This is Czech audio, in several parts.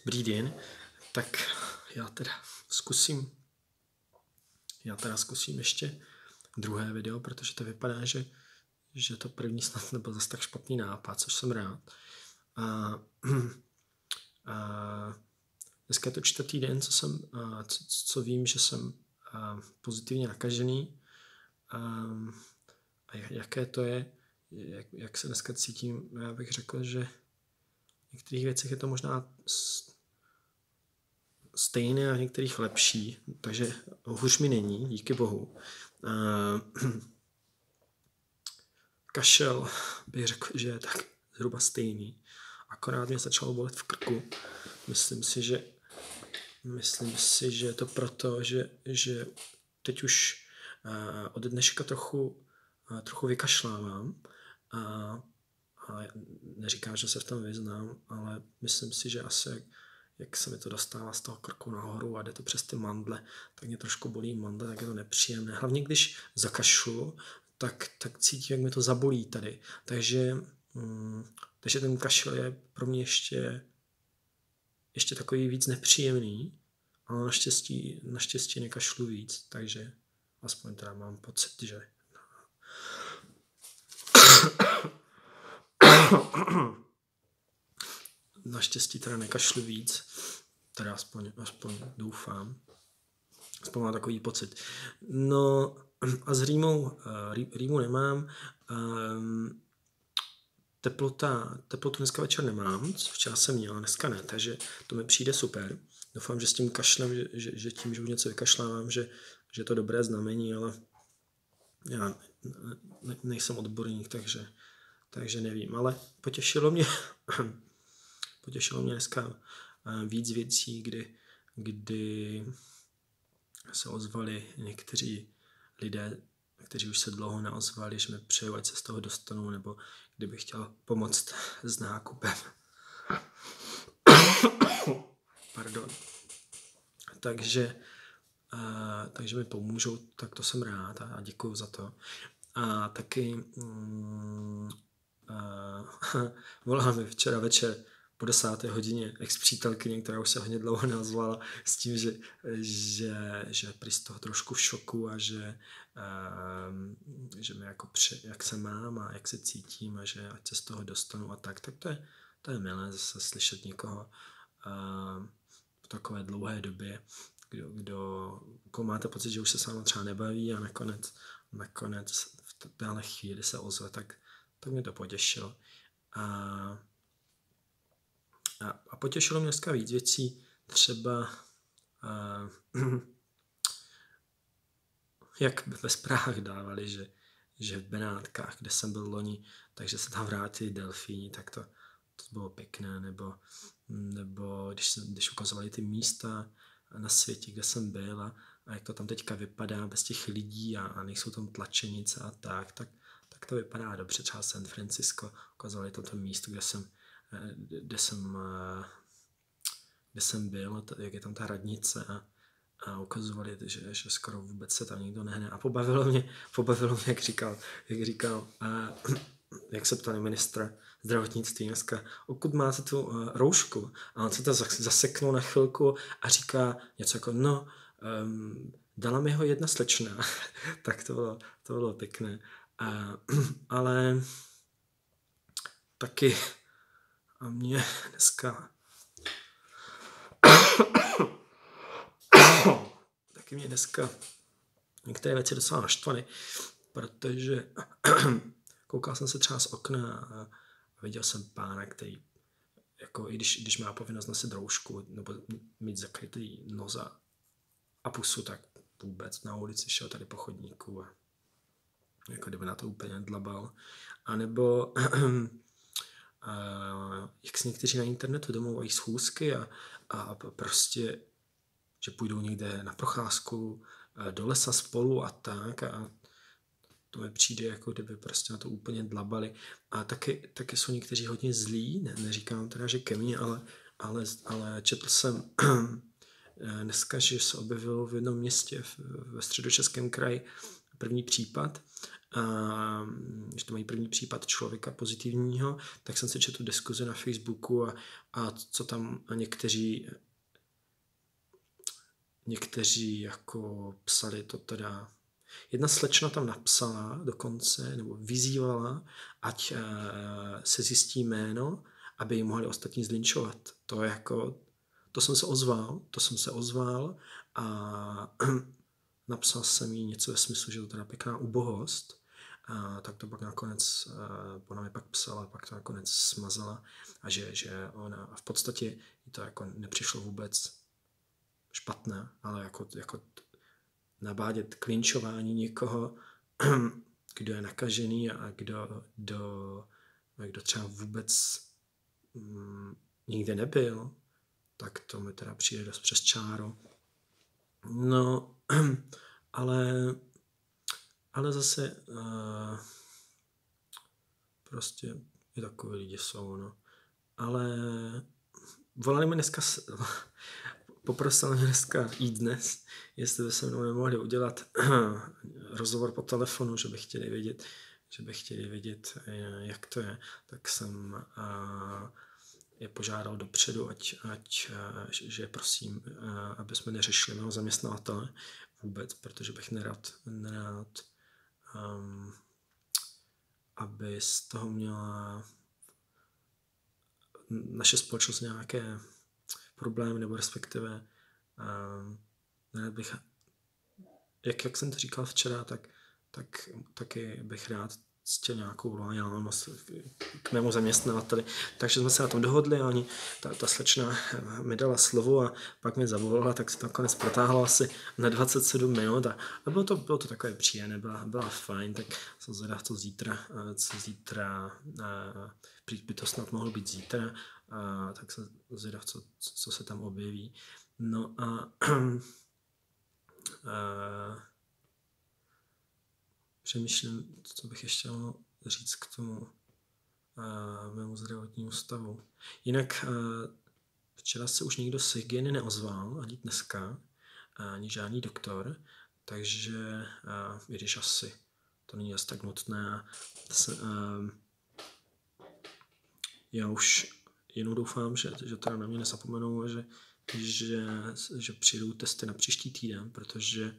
Dobrý den, tak já teda zkusím ještě druhé video, protože to vypadá, že to první snad nebyl zase tak špatný nápad, což jsem rád. A dneska je to 4. den, co vím, že jsem pozitivně nakažený. A jaké to je, jak se dneska cítím, já bych řekl, že v některých věcech je to možná stejné a v některých lepší, takže hůř mi není, díky bohu. Kašel bych řekl, že je tak zhruba stejný, akorát mě začalo bolet v krku. Myslím si, že je to proto, že teď už od dneška trochu vykašlávám a neříkám, že se v tom vyznám, ale myslím si, že asi jak se mi to dostává z toho krku nahoru a jde to přes ty mandle, tak mě trošku bolí mandle, tak je to nepříjemné. Hlavně když zakašlu, tak cítím, jak mi to zabolí tady. Takže ten kašel je pro mě ještě takový víc nepříjemný, ale naštěstí nekašlu víc, takže aspoň teda mám pocit, že naštěstí teda nekašlu víc, teda aspoň doufám. Aspoň mám takový pocit. No a s rýmu nemám. Teplotu dneska večer nemám, včera jsem měl, dneska ne, takže to mi přijde super. Doufám, že s tím kašlem, že tím, že už něco vykašlávám, že je to dobré znamení, ale já nejsem odborník, takže nevím. Ale potěšilo mě dneska víc věcí, kdy se ozvali někteří lidé, kteří už se dlouho neozvali, že mi přeju, ať se z toho dostanu, nebo kdybych chtěl pomoct s nákupem. Pardon. Takže mi pomůžou, tak to jsem rád a děkuju za to. A taky volala mi včera večer po 10. hodině ex-přítelkyně, která už se hodně dlouho neozvala, s tím, že prý z toho trošku v šoku a že mi jako jak se mám a jak se cítím a že ať se z toho dostanu a tak to je milé zase slyšet někoho v takové dlouhé době, kdo máte pocit, že už se s vámi třeba nebaví a nakonec v téhle chvíli se ozve, tak mě to potěšilo. A potěšilo mě dneska víc věcí, třeba jak ve zprávách dávali, že v Benátkách, kde jsem byl loni, takže se tam vrátili delfíni, tak to bylo pěkné, nebo když ukazovali ty místa na světě, kde jsem byl a jak to tam teďka vypadá bez těch lidí a nejsou tam tlačenice a tak to vypadá dobře. Třeba San Francisco ukazovali toto místo, kde jsem byl, jak je tam ta radnice a ukazovali, že skoro vůbec se tam nikdo nehne. A pobavilo mě, jak říkal, jak se ptali ministra zdravotnictví dneska, odkud máte tu roušku? A on se to zaseknul na chvilku a říká něco jako, dala mi ho jedna slečna. Tak to bylo pěkné. Ale taky a mě dneska některé věci docela naštvaly, protože koukal jsem se třeba z okna a viděl jsem pána, který jako i když má povinnost nosit roušku nebo mít zakrytý nos a pusu, tak vůbec na ulici šel tady po chodníku a jako kdyby na to úplně dlabal. A nebo jak se někteří na internetu domluvají schůzky a prostě, že půjdou někde na procházku do lesa spolu a tak a to mi přijde, jako kdyby prostě na to úplně dlabali. A taky jsou někteří hodně zlí, neříkám teda, že ke mně, ale četl jsem dneska, že se objevilo v jednom městě ve Středočeském kraji první případ, že to mají první případ člověka pozitivního, tak jsem si četl diskuze na Facebooku a co tam někteří jako psali to teda. Jedna slečna tam napsala dokonce, nebo vyzývala, ať se zjistí jméno, aby ji mohli ostatní zlinčovat. To jsem se ozval a napsal jsem jí něco ve smyslu, že to teda pěkná ubohost. Tak to pak nakonec, ona mi pak psala, pak to nakonec smazala a že ona v podstatě jí to jako nepřišlo vůbec špatné, ale jako nabádět k linčování někoho, kdo je nakažený a kdo třeba vůbec nikde nebyl, tak to mi teda přijde dost přes čáru. No, ale zase prostě i takový lidi jsou, no. Ale volali mi dneska, poprosil mě dneska iDnes, jestli by se mnou nemohli udělat rozhovor po telefonu, že by chtěli vědět, jak to je, tak jsem je požádal dopředu, že prosím, aby jsme neřešili mého zaměstnavatele vůbec, protože bych nerad aby z toho měla naše společnost nějaké problémy, nebo respektive nerad bych, jak jsem to říkal včera, tak taky bych rád cítil nějakou loajálnost k mému zaměstnavateli. Takže jsme se na tom dohodli a ta slečna mi dala slovo a pak mi zavolala, tak se to nakonec protáhlo asi na 27 minut a bylo to takové příjemné, byla fajn, tak jsem zvědav, co zítra by to snad mohlo být zítra, tak jsem zvědav, co se tam objeví. No a přemýšlím, co bych ještě mohl říct k tomu mému zdravotnímu stavu. Jinak včera se už nikdo z hygieny neozval, ani dneska, ani žádný doktor, takže když asi to není asi tak nutné. Já už jenom doufám, že teda na mě nezapomenou, že přijdou testy na příští týden, protože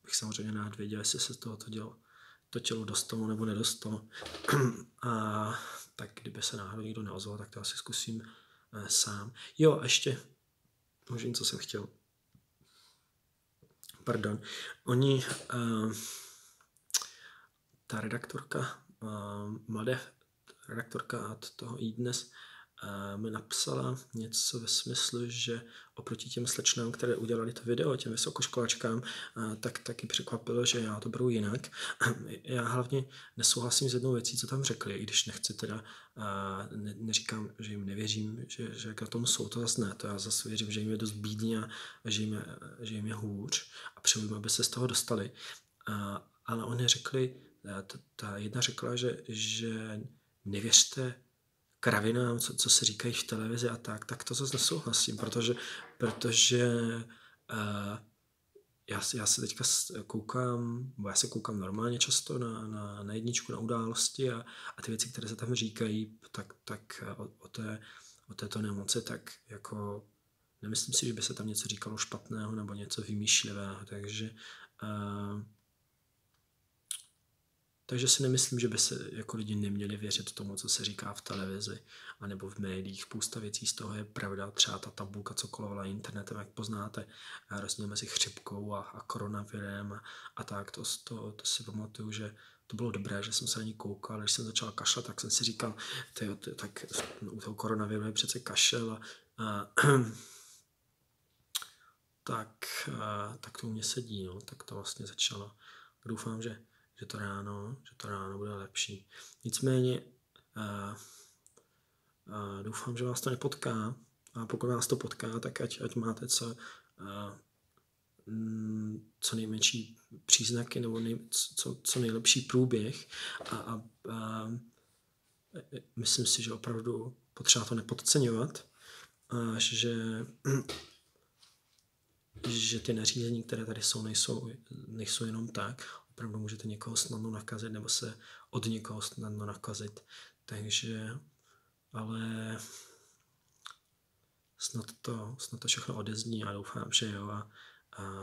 bych samozřejmě rád věděl, jestli se to tělo dostalo nebo nedostalo. A tak kdyby se náhodou někdo neozval, tak to asi zkusím sám. Jo, a ještě možná, co jsem chtěl. Pardon. Ta redaktorka, mladá redaktorka od toho iDnes, mi napsala něco ve smyslu, že oproti těm slečnám, které udělali to video, těm vysokoškolačkám, tak taky překvapilo, že já to beru jinak. Já hlavně nesouhlasím s jednou věcí, co tam řekli, i když nechci teda, neříkám, že jim nevěřím, že k tomu jsou, to zase ne, to já zase věřím, že jim je dost bídní a že jim je hůř a přeju, aby se z toho dostali. Ale oni řekli, ta jedna řekla, že nevěřte kravinám, co se říkají v televizi a tak to zase nesouhlasím, protože já se teďka koukám normálně často na jedničku, na události a ty věci, které se tam říkají, tak o této nemoci, tak jako nemyslím si, že by se tam něco říkalo špatného nebo něco vymýšlivého, takže si nemyslím, že by se jako lidi neměli věřit tomu, co se říká v televizi anebo v médiích. Spousta věcí z toho je pravda. Třeba ta tabulka, co kolovala internetem, jak poznáte, rozdíl mezi chřipkou a koronavirem a tak. To si pamatuju, že to bylo dobré, že jsem se na ní koukal. Když jsem začal kašlat, tak jsem si říkal, tak u toho koronaviru je přece kašel tak to u mě sedí. No. Tak to vlastně začalo. Doufám, že to ráno bude lepší. Nicméně doufám, že vás to nepotká a pokud vás to potká, tak ať máte co nejmenší příznaky nebo co nejlepší průběh a myslím si, že opravdu potřeba to nepodceňovat, že ty nařízení, které tady jsou, nejsou jenom tak. opravdu můžete někoho snadno nakazit nebo se od někoho snadno nakazit. Takže, ale snad to všechno odezní a doufám, že jo a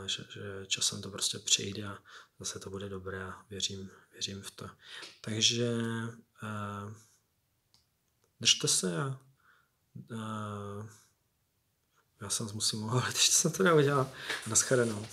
že časem to prostě přijde a zase to bude dobré a věřím v to. Takže držte se a já se musím omlouvat, ještě jsem to neudělal. Naschledanou.